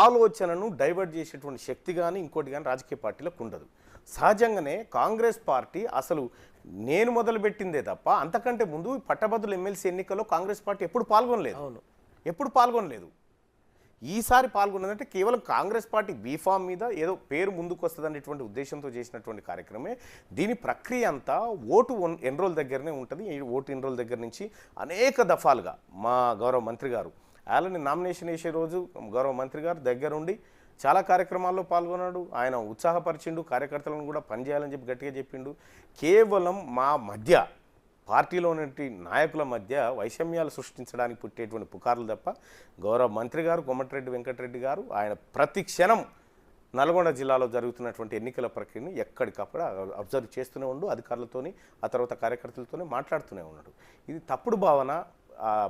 ఆలోచనను డైవర్ట్ చేసేటువంటి శక్తి కానీ ఇంకోటి కానీ రాజకీయ పార్టీలకు ఉండదు. సహజంగానే కాంగ్రెస్ పార్టీ అసలు నేను మొదలుపెట్టిందే తప్ప అంతకంటే ముందు పట్టభద్రుల ఎమ్మెల్సీ ఎన్నికల్లో కాంగ్రెస్ పార్టీ ఎప్పుడు పాల్గొనలేదు. ఈసారి పాల్గొన్నదంటే కేవలం కాంగ్రెస్ పార్టీ బీఫామ్ మీద ఏదో పేరు ముందుకు వస్తుందనేటువంటి ఉద్దేశంతో చేసినటువంటి కార్యక్రమే. దీని ప్రక్రియ అంతా ఓటు ఎన్రోల్ దగ్గరనే ఉంటుంది. ఈ ఓటు ఎన్రోల్ దగ్గర నుంచి అనేక దఫాలుగా మా గౌరవ మంత్రి గారు అలానే నామినేషన్ వేసే రోజు గౌరవ మంత్రి గారు దగ్గరుండి చాలా కార్యక్రమాల్లో పాల్గొన్నాడు. ఆయన ఉత్సాహపరిచిండు, కార్యకర్తలను కూడా పనిచేయాలని చెప్పి గట్టిగా చెప్పిండు. కేవలం మా మధ్య పార్టీలోని నాయకుల మధ్య వైషమ్యాలు సృష్టించడానికి పుట్టేటువంటి పుకార్లు తప్ప గౌరవ మంత్రి గారు కోమటిరెడ్డి వెంకటరెడ్డి గారు ఆయన ప్రతి క్షణం నల్గొండ జిల్లాలో జరుగుతున్నటువంటి ఎన్నికల ప్రక్రియను ఎక్కడికప్పుడు అబ్జర్వ్ చేస్తూనే ఉండు, అధికారులతోని ఆ తర్వాత కార్యకర్తలతోనే మాట్లాడుతూనే ఉన్నాడు. ఇది తప్పుడు భావన,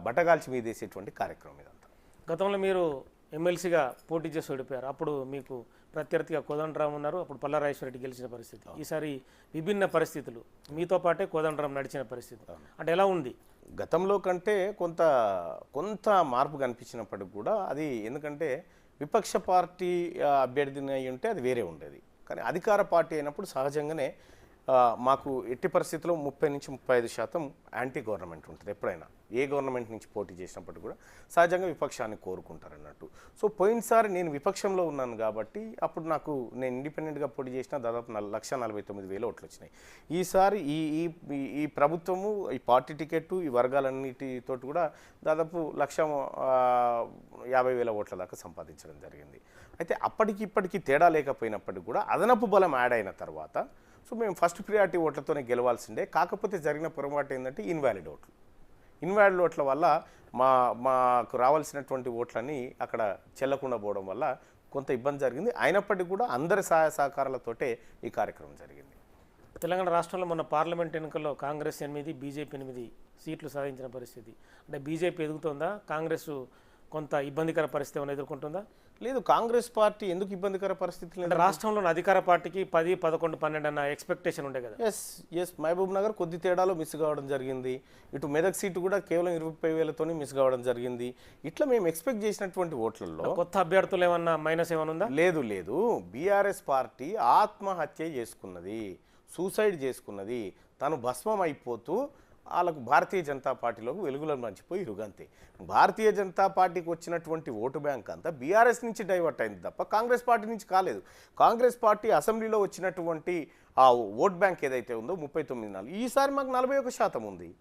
బట్టగాల్చి మీదేసేటువంటి కార్యక్రమం ఇదంతా. గతంలో మీరు ఎమ్మెల్సీగా పోటీ చేసి ఓడిపోయారు. అప్పుడు మీకు ప్రత్యర్థిగా కోదండరాం ఉన్నారు, అప్పుడు పల్లారాజేశ్వరరెడ్డి గెలిచిన పరిస్థితి. ఈసారి విభిన్న పరిస్థితులు, మీతో పాటే కోదండరాం నడిచిన పరిస్థితి అంటే ఎలా ఉంది? గతంలో కంటే కొంత మార్పు కనిపించినప్పటికి కూడా అది ఎందుకంటే విపక్ష పార్టీ అభ్యర్థిని అయి ఉంటే అది వేరే ఉండేది. కానీ అధికార పార్టీ అయినప్పుడు సహజంగానే మాకు ఎట్టి పరిస్థితుల్లో 30 నుంచి 35% యాంటీ గవర్నమెంట్ ఉంటుంది. ఎప్పుడైనా ఏ గవర్నమెంట్ నుంచి పోటీ చేసినప్పటికీ కూడా సహజంగా విపక్షాన్ని కోరుకుంటారు అన్నట్టు. సో పోయినసారి నేను విపక్షంలో ఉన్నాను కాబట్టి అప్పుడు నేను ఇండిపెండెంట్గా పోటీ చేసిన దాదాపు 1,49,000 ఓట్లు వచ్చినాయి. ఈసారి ఈ ప్రభుత్వము ఈ పార్టీ టికెట్ ఈ వర్గాలన్నిటితో కూడా దాదాపు 1,50,000 ఓట్ల దాకా సంపాదించడం జరిగింది. అయితే అప్పటికి ఇప్పటికీ తేడా లేకపోయినప్పటికీ కూడా అదనపు బలం యాడ్ అయిన తర్వాత సో మేము ఫస్ట్ ప్రియారిటీ ఓట్లతోనే గెలవాల్సిందే. కాకపోతే జరిగిన పొరపాటు ఏంటంటే ఇన్వాలిడ్ ఓట్ల వల్ల మాకు రావాల్సినటువంటి ఓట్లన్నీ అక్కడ చెల్లకుండా పోవడం వల్ల కొంత ఇబ్బంది జరిగింది. అయినప్పటికీ కూడా అందరి సహాయ సహకారాలతోటే ఈ కార్యక్రమం జరిగింది. తెలంగాణ రాష్ట్రంలో మొన్న పార్లమెంట్ ఎన్నికల్లో కాంగ్రెస్ 8, బీజేపీ 8 సీట్లు సాధించిన పరిస్థితి. అంటే బీజేపీ ఎదుగుతుందా? కాంగ్రెస్ కొంత ఇబ్బందికర పరిస్థితి ఏమైనా ఎదుర్కొంటుందా? లేదు, కాంగ్రెస్ పార్టీ ఎందుకు ఇబ్బందికర పరిస్థితులు అంటే రాష్ట్రంలోని అధికార పార్టీకి 10, 11, 12 అన్న ఎక్స్పెక్టేషన్ ఉండే కదా. ఎస్ మహబూబ్ నగర్ కొద్ది తేడాలో మిస్ కావడం జరిగింది. ఇటు మెదక్ సీటు కూడా కేవలం 20,000తోనే మిస్ కావడం జరిగింది. ఇట్లా మేము ఎక్స్పెక్ట్ చేసినటువంటి ఓట్లలో కొత్త అభ్యర్థులు ఏమన్నా మైనస్ ఏమైనా ఉందా? లేదు. బీఆర్ఎస్ పార్టీ ఆత్మహత్య చేసుకున్నది, సూసైడ్ చేసుకున్నది. తను భస్మం అయిపోతూ వాళ్ళకు భారతీయ జనతా పార్టీలోకి వెలుగులను మర్చిపోయి ఇరుగంతే. భారతీయ జనతా పార్టీకి వచ్చినటువంటి ఓటు బ్యాంక్ అంతా బీఆర్ఎస్ నుంచి డైవర్ట్ అయింది తప్ప కాంగ్రెస్ పార్టీ నుంచి కాలేదు. కాంగ్రెస్ పార్టీ అసెంబ్లీలో వచ్చినటువంటి ఆ ఓట్ బ్యాంక్ ఏదైతే ఉందో 39, ఈసారి మాకు 41% ఉంది.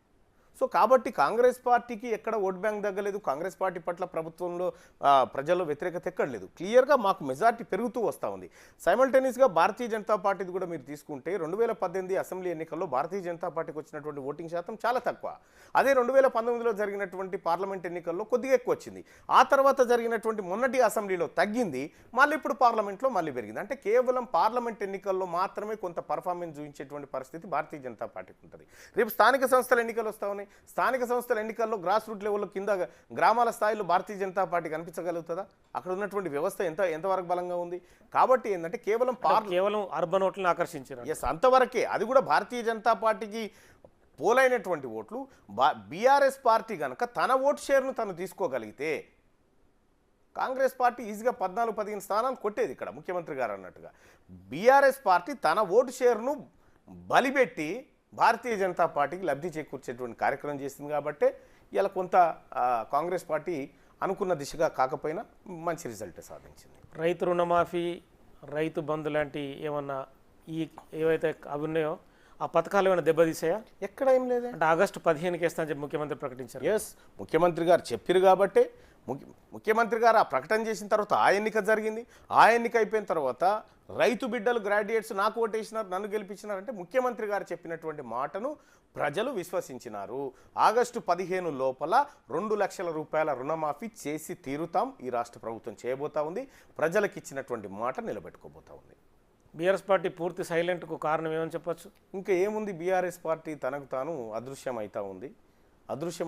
సో కాబట్టి కాంగ్రెస్ పార్టీకి ఎక్కడ ఓట్ బ్యాంక్ తగ్గలేదు. కాంగ్రెస్ పార్టీ పట్ల ప్రభుత్వంలో ప్రజల్లో వ్యతిరేకత ఎక్కడ లేదు. క్లియర్గా మాకు మెజార్టీ పెరుగుతూ వస్తూ ఉంది. సైమల్టేనియస్గా భారతీయ జనతా పార్టీది కూడా మీరు తీసుకుంటే 2018 అసెంబ్లీ ఎన్నికల్లో భారతీయ జనతా పార్టీకి వచ్చినటువంటి ఓటింగ్ శాతం చాలా తక్కువ. అదే 2019లో జరిగినటువంటి పార్లమెంట్ ఎన్నికల్లో కొద్దిగా ఎక్కువ వచ్చింది. ఆ తర్వాత జరిగినటువంటి మొన్నటి అసెంబ్లీలో తగ్గింది, మళ్ళీ ఇప్పుడు పార్లమెంట్లో మళ్ళీ పెరిగింది. అంటే కేవలం పార్లమెంట్ ఎన్నికల్లో మాత్రమే కొంత పర్ఫార్మెన్స్ చూపించేటువంటి పరిస్థితి భారతీయ జనతా పార్టీకి ఉంటుంది. రేపు స్థానిక సంస్థల ఎన్నికలు వస్తూ ఉన్నాయి. స్థానిక సంస్థల ఎన్నికల్లో గ్రాస్ రూట్ లెవెల్లో కింద గ్రామాల స్థాయిలో భారతీయ జనతా పార్టీ కనిపించగలుగుతుందా? అక్కడ ఉన్నటువంటి వ్యవస్థ ఎంతవరకు బలంగా ఉంది? కాబట్టి ఏంటంటే కేవలం అర్బన్ ఓట్లను ఆకర్షించారు. అంతవరకే. అది కూడా భారతీయ జనతా పార్టీకి పోలైనటువంటి ఓట్లు బీఆర్ఎస్ పార్టీ కనుక తన ఓటు షేర్ను తను తీసుకోగలిగితే కాంగ్రెస్ పార్టీ ఈజీగా 14-15 స్థానాలు కొట్టేది. ఇక్కడ ముఖ్యమంత్రి గారు అన్నట్టుగా బీఆర్ఎస్ పార్టీ తన ఓటు షేర్ను బలిపెట్టి భారతీయ జనతా పార్టీకి లబ్ధి చేకూర్చేటువంటి కార్యక్రమం చేసింది. కాబట్టి ఇలా కొంత కాంగ్రెస్ పార్టీ అనుకున్న దిశగా కాకపోయినా మంచి రిజల్ట్ సాధించింది. రైతు రుణమాఫీ, రైతు బంధు లాంటి ఏమన్నా ఏవైతే అవి ఉన్నాయో ఆ పథకాలు ఏమైనా దెబ్బతీసాయా? ఎక్కడ ఏం లేదు. అంటే ఆగస్టు 15కి వేస్తానని చెప్పి ముఖ్యమంత్రి ప్రకటించారు. ముఖ్యమంత్రి గారు చెప్పారు కాబట్టి ముఖ్యమంత్రి గారు ఆ ప్రకటన చేసిన తర్వాత ఆ ఎన్నిక జరిగింది. ఆ ఎన్నిక అయిపోయిన తర్వాత రైతు బిడ్డలు గ్రాడ్యుయేట్స్ నాకు ఓటేసినారు, నన్ను గెలిపించినారంటే ముఖ్యమంత్రి గారు చెప్పినటువంటి మాటను ప్రజలు విశ్వసించినారు. ఆగస్టు 15 లోపల 2 లక్షల రూపాయల రుణమాఫీ చేసి తీరుతాం ఈ రాష్ట్ర ప్రభుత్వం చేయబోతా ఉంది. ప్రజలకు ఇచ్చినటువంటి మాట నిలబెట్టుకోబోతా ఉంది. బీఆర్ఎస్ పార్టీ పూర్తి సైలెంట్కు కారణం ఏమని చెప్పచ్చు? ఇంకా ఏముంది, బీఆర్ఎస్ పార్టీ తనకు తాను అదృశ్యం అవుతా ఉంది.